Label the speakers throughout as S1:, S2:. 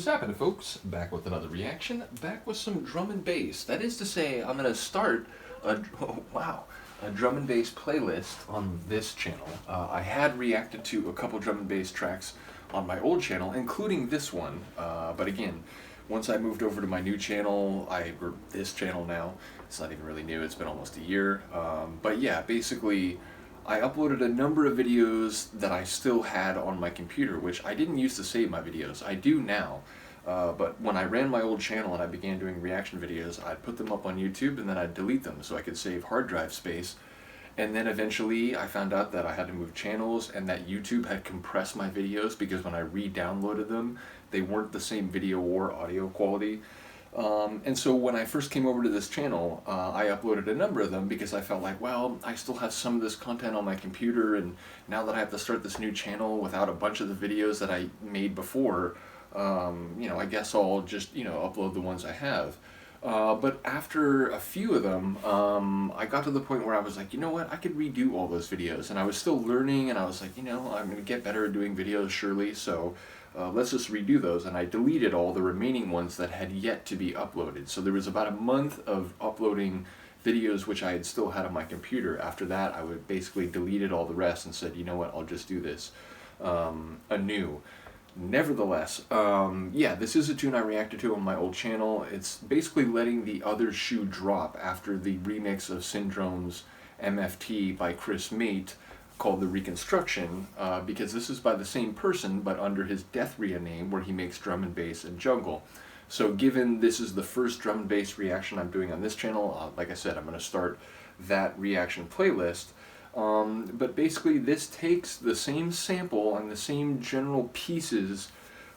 S1: What's happening, folks? Back with another reaction, back with some drum and bass. That is to say, I'm going to start a drum and bass playlist on this channel. I had reacted to a couple drum and bass tracks on my old channel, including this one, but again, once I moved over to my new channel, or this channel now, it's not even really new, it's been almost a year, but yeah, basically, I uploaded a number of videos that I still had on my computer, which I didn't used to save my videos. I do now, but when I ran my old channel and I began doing reaction videos, I'd put them up on YouTube and then I'd delete them so I could save hard drive space. And then eventually I found out that I had to move channels and that YouTube had compressed my videos because when I re-downloaded them, they weren't the same video or audio quality. And so when I first came over to this channel, I uploaded a number of them because I felt like, well, I still have some of this content on my computer, and now that I have to start this new channel without a bunch of the videos that I made before, I guess I'll just, upload the ones I have. But after a few of them, I got to the point where I was like, you know what, I could redo all those videos, and I was still learning, and I was like, I'm going to get better at doing videos, surely, so let's just redo those. And I deleted all the remaining ones that had yet to be uploaded. So there was about a month of uploading videos which I had still had on my computer. After that, I would basically deleted all the rest and said, you know what, I'll just do this anew. Nevertheless, yeah, this is a tune I reacted to on my old channel. It's basically letting the other shoe drop after the remix of Syndrome's MFT by Chris Mate, called the Reconstruction, because this is by the same person but under his Dethria name, where he makes drum and bass and jungle. So given this is the first drum and bass reaction I'm doing on this channel, like I said, I'm going to start that reaction playlist. But basically this takes the same sample and the same general pieces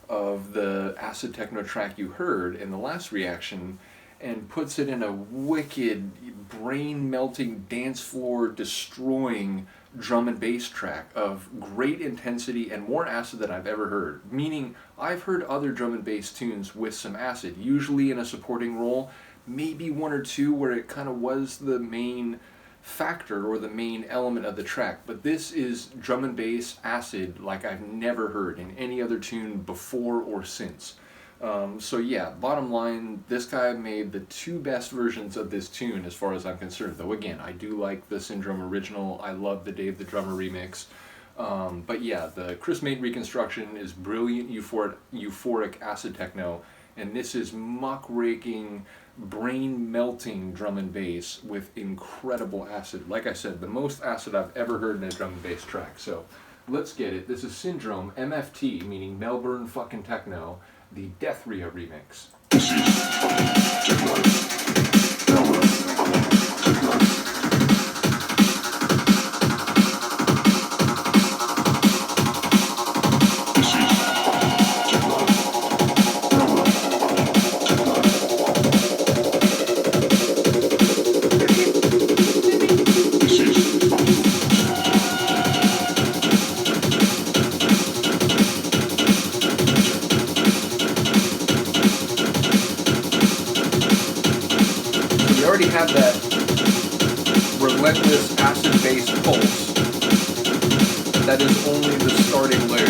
S1: of the acid-techno track you heard in the last reaction and puts it in a wicked, brain-melting, dance floor destroying drum and bass track of great intensity and more acid than I've ever heard. Meaning, I've heard other drum and bass tunes with some acid, usually in a supporting role, maybe one or two where it kind of was the main factor or the main element of the track, but this is drum and bass acid like I've never heard in any other tune before or since. So yeah, bottom line, this guy made the two best versions of this tune as far as I'm concerned, though again, I do like the Syndrome original, I love the Dave the Drummer remix, but yeah, the Chris Mate Reconstruction is brilliant, euphoric acid techno, and this is muck-raking, brain-melting drum and bass with incredible acid. Like I said, the most acid I've ever heard in a drum and bass track, so let's get it. This is Syndrome, MFT, meaning Melbourne fucking techno, the Dethria remix.
S2: This is fucking techno. Melbourne techno.
S1: We already have that relentless acid-based pulse. That is only the starting layer.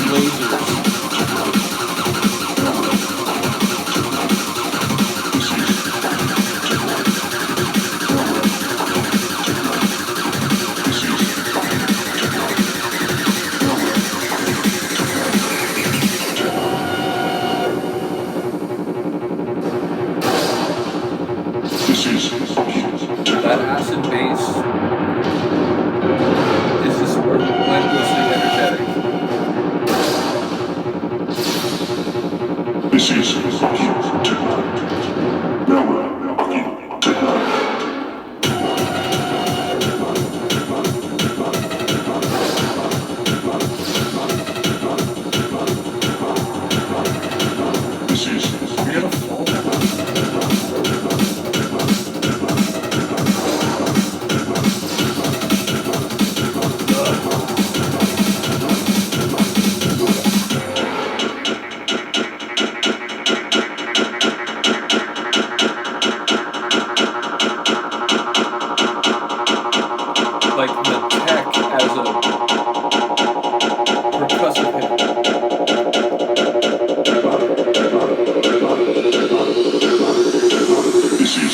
S1: lasers. That acid bass is just relentlessly energetic.
S2: This is techno. Now we're rocking techno. This is
S1: You're gonna fall. Like the tech as a percussive hit.
S2: this is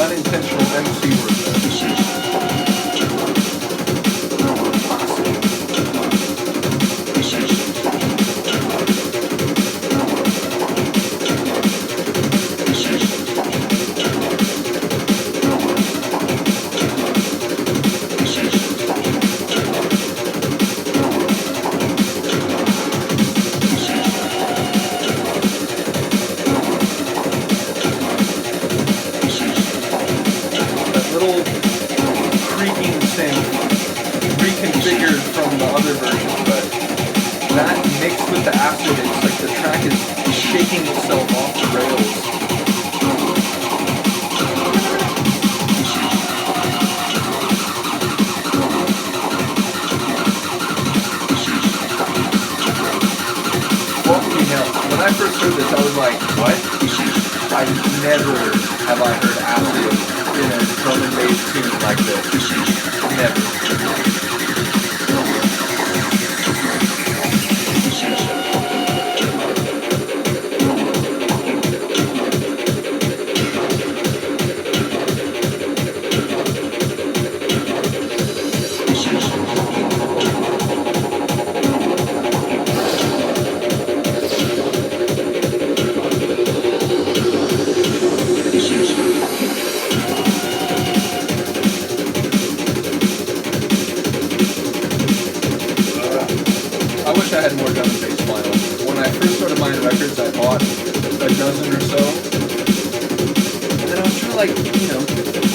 S1: Unintentional MC work there.
S2: this is techno. Now we're rocking techno. This is techno. Now we're rocking techno. This is techno. Now we're rocking techno. This is techno. Now we're rocking techno. This is
S1: That little creaking synth reconfigured from the other version, but that mixed with the acid, it's like the track is shaking itself off the rails. Fucking hell. When I first heard this, I was like, what? I never have I heard acid in a drum and bass tune like this. Never. I wish I had more drum and bass vinyls. When I first started buying records, I bought a dozen or so. And then I was trying to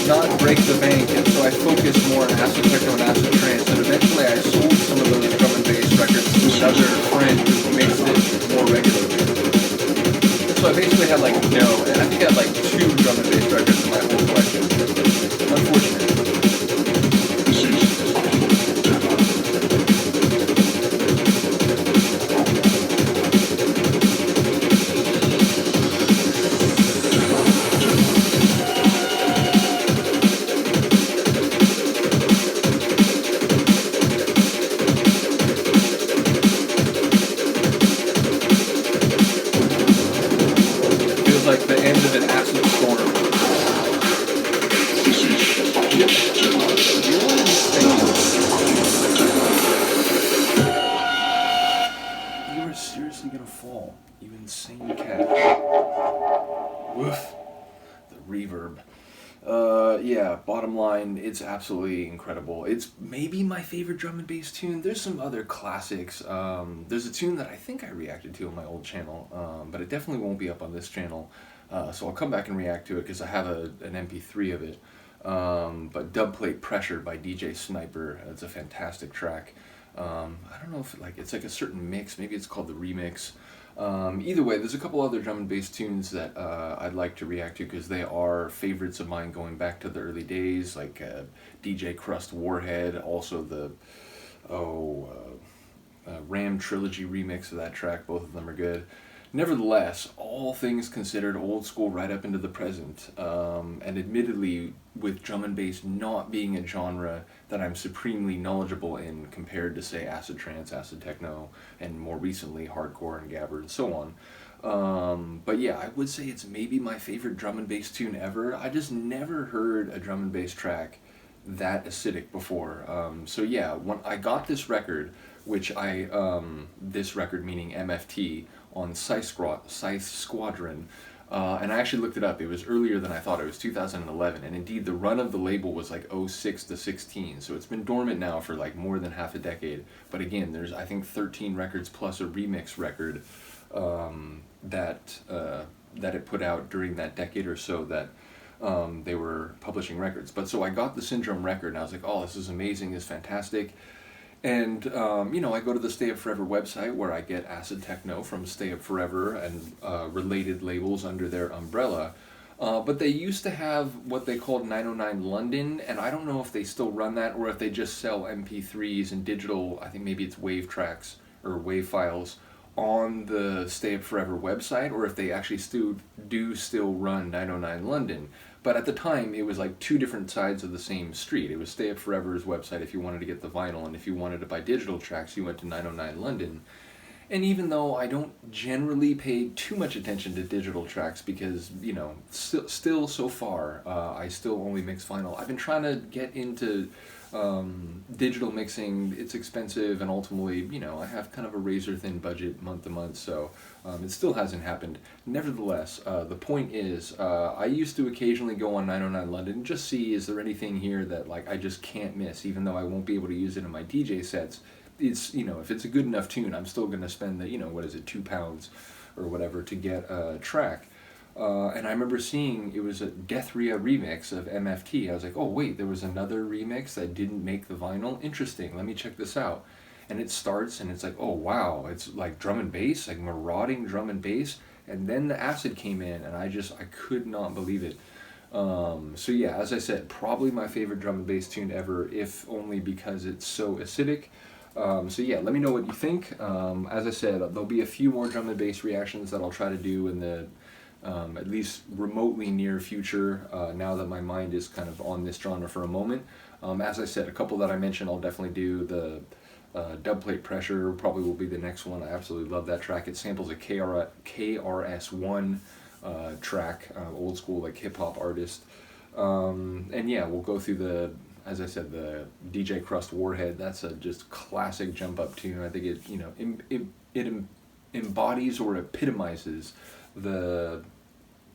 S1: not break the bank, and so I focused more on acid-techno and acid-trance, and eventually I sold some of those drum and bass records to another friend who mixed it more regularly. So I basically had and I think I had 2 drum and bass records in my whole collection. Unfortunate. Feels like the end of an acid storm. You're insane. You are seriously gonna fall, you insane cat. Woof. The reverb. Yeah, bottom line, it's absolutely incredible. It's maybe my favorite drum and bass tune. There's some other classics. There's a tune that I think I reacted to on my old channel, but it definitely won't be up on this channel. So I'll come back and react to it because I have an MP3 of it. But Dubplate Pressure by DJ Sniper. It's a fantastic track. I don't know if it's like a certain mix. Maybe it's called the remix. Either way, there's a couple other drum and bass tunes that I'd like to react to because they are favorites of mine going back to the early days, like DJ Crust Warhead, also the Ram Trilogy remix of that track. Both of them are good. Nevertheless, all things considered, old school right up into the present, and admittedly, with drum and bass not being a genre that I'm supremely knowledgeable in compared to, say, acid trance, acid techno, and more recently hardcore and gabber and so on. But yeah, I would say it's maybe my favorite drum and bass tune ever. I just never heard a drum and bass track that acidic before. So yeah, when I got this record, which this record meaning MFT, on Scythe Squadron, and I actually looked it up. It was earlier than I thought. It was 2011, and indeed the run of the label was like 06 to 16, so it's been dormant now for like more than half a decade. But again, there's I think 13 records plus a remix record that it put out during that decade or so that they were publishing records. But so I got the Syndrome record, and I was like, oh, this is amazing, this is fantastic. And, I go to the Stay Up Forever website where I get acid-techno from Stay Up Forever and related labels under their umbrella. But they used to have what they called 909 London, and I don't know if they still run that or if they just sell MP3s and digital, I think maybe it's wave tracks or wave files on the Stay Up Forever website, or if they actually still run 909 London. But at the time, it was like two different sides of the same street. It was Stay Up Forever's website if you wanted to get the vinyl, and if you wanted to buy digital tracks, you went to 909 London. And even though I don't generally pay too much attention to digital tracks because, still so far, I still only mix vinyl. I've been trying to get into digital mixing. It's expensive, and ultimately, I have kind of a razor-thin budget month to month, so it still hasn't happened. Nevertheless, the point is, I used to occasionally go on 909 London and just see, is there anything here that I just can't miss, even though I won't be able to use it in my DJ sets. It's, if it's a good enough tune, I'm still going to spend the, £2 or whatever to get a track. And I remember seeing it was a Dethria remix of MFT. I was like, oh wait, there was another remix that didn't make the vinyl? Interesting, let me check this out. And it starts and it's like, oh wow, it's like drum and bass, like marauding drum and bass. And then the acid came in and I could not believe it. So yeah, as I said, probably my favorite drum and bass tune ever, if only because it's so acidic. So yeah, let me know what you think. As I said, there'll be a few more drum and bass reactions that I'll try to do in the at least remotely near future, now that my mind is kind of on this genre for a moment. As I said, a couple that I mentioned I'll definitely do. The Dubplate Pressure probably will be the next one. I absolutely love that track. It samples a KRS-One track, old school like hip hop artist. And yeah, we'll go through as I said, the DJ Crust Warhead. That's a just classic jump up tune. I think it embodies or epitomizes the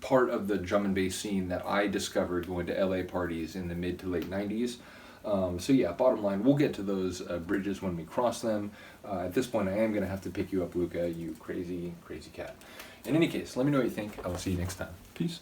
S1: part of the drum and bass scene that I discovered going to LA parties in the mid to late 90s. So yeah, bottom line, we'll get to those bridges when we cross them. At this point, I am going to have to pick you up, Luca, you crazy, crazy cat. In any case, let me know what you think. I will see you next time. Peace.